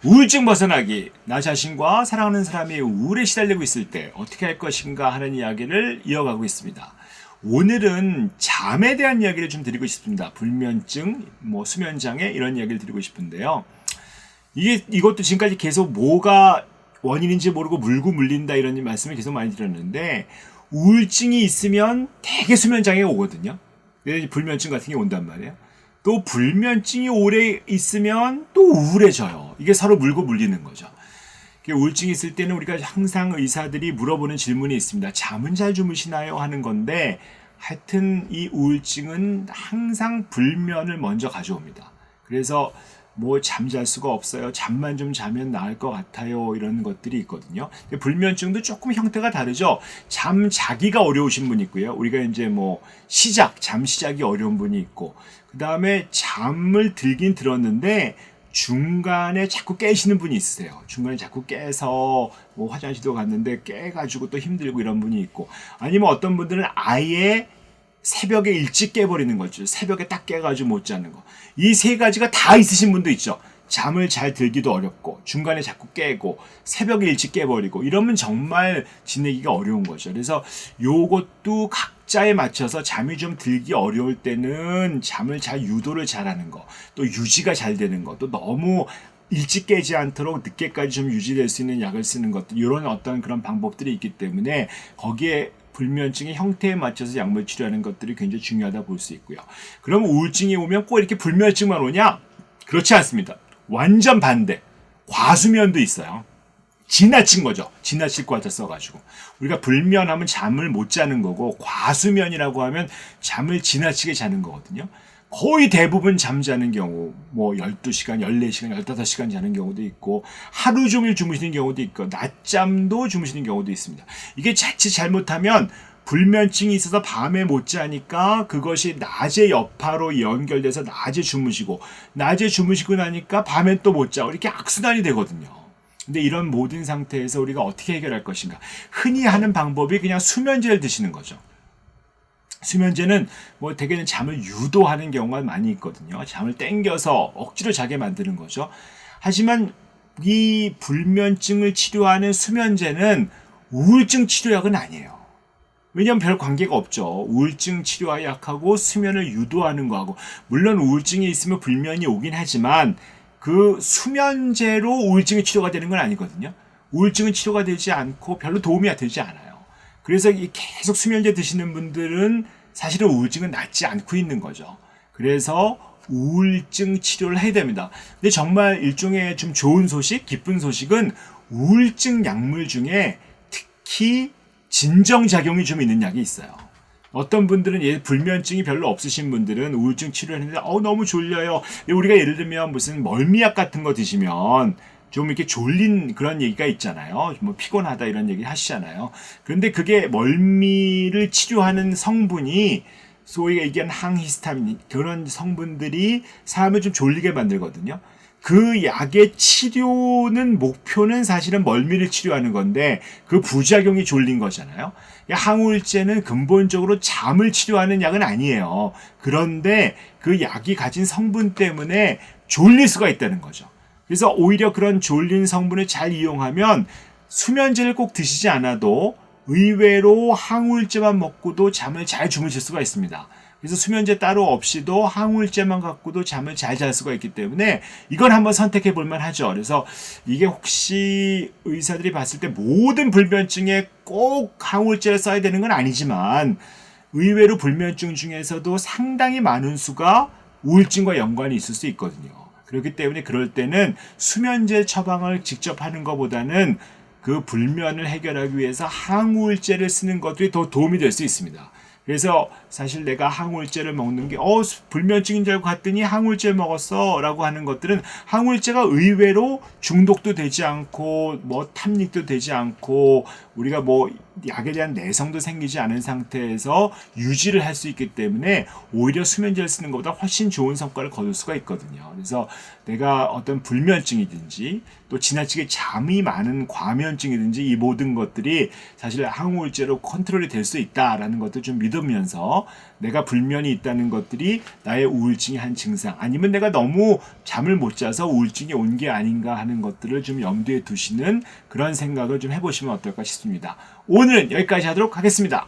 우울증 벗어나기, 나 자신과 사랑하는 사람이 우울에 시달리고 있을 때 어떻게 할 것인가 하는 이야기를 이어가고 있습니다. 오늘은 잠에 대한 이야기를 좀 드리고 싶습니다. 불면증, 수면장애 이런 이야기를 드리고 싶은데요. 이것도 지금까지 계속 뭐가 원인인지 모르고 물고 물린다 이런 말씀을 계속 많이 드렸는데, 우울증이 있으면 대개 수면장애가 오거든요. 불면증 같은 게 온단 말이에요. 또 불면증이 오래 있으면 또 우울해져요. 이게 서로 물고 물리는 거죠. 우울증이 있을 때는 우리가 항상 의사들이 물어보는 질문이 있습니다. 잠은 잘 주무시나요? 하는 건데, 하여튼 이 우울증은 항상 불면을 먼저 가져옵니다. 그래서 잠잘 수가 없어요. 잠만 좀 자면 나을 것 같아요. 이런 것들이 있거든요. 불면증도 조금 형태가 다르죠. 잠 자기가 어려우신 분이 있고요. 우리가 이제 잠 시작이 어려운 분이 있고, 그 다음에 잠을 들긴 들었는데 중간에 자꾸 깨시는 분이 있으세요. 중간에 자꾸 깨서 화장실도 갔는데 깨가지고 또 힘들고 이런 분이 있고, 아니면 어떤 분들은 아예 새벽에 일찍 깨버리는 거죠. 새벽에 딱 깨가지고 못 자는 거. 이 세 가지가 다 있으신 분도 있죠. 잠을 잘 들기도 어렵고, 중간에 자꾸 깨고, 새벽에 일찍 깨버리고, 이러면 정말 지내기가 어려운 거죠. 그래서 요것도 각자에 맞춰서 잠이 좀 들기 어려울 때는 잠을 잘 유도를 잘하는 거, 또 유지가 잘 되는 거, 또 너무 일찍 깨지 않도록 늦게까지 좀 유지될 수 있는 약을 쓰는 것들, 이런 어떤 그런 방법들이 있기 때문에 거기에 불면증의 형태에 맞춰서 약물 치료하는 것들이 굉장히 중요하다 볼 수 있고요. 그럼 우울증이 오면 꼭 이렇게 불면증만 오냐? 그렇지 않습니다. 완전 반대. 과수면도 있어요. 지나친 거죠. 지나칠 것 같아 써가지고. 우리가 불면하면 잠을 못 자는 거고, 과수면이라고 하면 잠을 지나치게 자는 거거든요. 거의 대부분 잠자는 경우 12시간, 14시간, 15시간 자는 경우도 있고, 하루 종일 주무시는 경우도 있고, 낮잠도 주무시는 경우도 있습니다. 이게 자칫 잘못하면 불면증이 있어서 밤에 못 자니까 그것이 낮에 여파로 연결돼서 낮에 주무시고 나니까 밤에 또 못 자고, 이렇게 악순환이 되거든요. 근데 이런 모든 상태에서 우리가 어떻게 해결할 것인가? 흔히 하는 방법이 그냥 수면제를 드시는 거죠. 수면제는 대개는 잠을 유도하는 경우가 많이 있거든요. 잠을 땡겨서 억지로 자게 만드는 거죠. 하지만 이 불면증을 치료하는 수면제는 우울증 치료약은 아니에요. 왜냐하면 별 관계가 없죠. 우울증 치료약하고 수면을 유도하는 거하고, 물론 우울증이 있으면 불면이 오긴 하지만 그 수면제로 우울증이 치료가 되는 건 아니거든요. 우울증은 치료가 되지 않고 별로 도움이 되지 않아요. 그래서 계속 수면제 드시는 분들은 사실은 우울증은 낫지 않고 있는 거죠. 그래서 우울증 치료를 해야 됩니다. 근데 정말 일종의 좀 좋은 소식, 기쁜 소식은 우울증 약물 중에 특히 진정작용이 좀 있는 약이 있어요. 어떤 분들은 불면증이 별로 없으신 분들은 우울증 치료를 했는데 너무 졸려요. 우리가 예를 들면 무슨 멀미약 같은 거 드시면 좀 이렇게 졸린 그런 얘기가 있잖아요. 피곤하다 이런 얘기 하시잖아요. 그런데 그게 멀미를 치료하는 성분이 소위 얘기한 항히스타민, 그런 성분들이 사람을 좀 졸리게 만들거든요. 그 약의 치료는 목표는 사실은 멀미를 치료하는 건데 그 부작용이 졸린 거잖아요. 항우울제는 근본적으로 잠을 치료하는 약은 아니에요. 그런데 그 약이 가진 성분 때문에 졸릴 수가 있다는 거죠. 그래서 오히려 그런 졸린 성분을 잘 이용하면 수면제를 꼭 드시지 않아도 의외로 항우울제만 먹고도 잠을 잘 주무실 수가 있습니다. 그래서 수면제 따로 없이도 항우울제만 갖고도 잠을 잘 잘 수가 있기 때문에 이건 한번 선택해 볼 만하죠. 그래서 이게 혹시 의사들이 봤을 때 모든 불면증에 꼭 항우울제를 써야 되는 건 아니지만, 의외로 불면증 중에서도 상당히 많은 수가 우울증과 연관이 있을 수 있거든요. 그렇기 때문에 그럴 때는 수면제 처방을 직접 하는 것보다는 그 불면을 해결하기 위해서 항우울제를 쓰는 것들이 더 도움이 될 수 있습니다. 그래서 사실 내가 항우울제를 먹는 게 불면증인 줄 알고 갔더니 항우울제 먹었어 라고 하는 것들은, 항우울제가 의외로 중독도 되지 않고 탐닉도 되지 않고 우리가 약에 대한 내성도 생기지 않은 상태에서 유지를 할 수 있기 때문에 오히려 수면제를 쓰는 것보다 훨씬 좋은 성과를 거둘 수가 있거든요. 그래서 내가 어떤 불면증이든지 또 지나치게 잠이 많은 과면증이든지 이 모든 것들이 사실 항우울제로 컨트롤이 될 수 있다라는 것도 좀 믿으면서 중에서 내가 불면이 있다는 것들이 나의 우울증의 한 증상, 아니면 내가 너무 잠을 못 자서 우울증이 온 게 아닌가 하는 것들을 좀 염두에 두시는 그런 생각을 좀 해보시면 어떨까 싶습니다. 오늘은 여기까지 하도록 하겠습니다.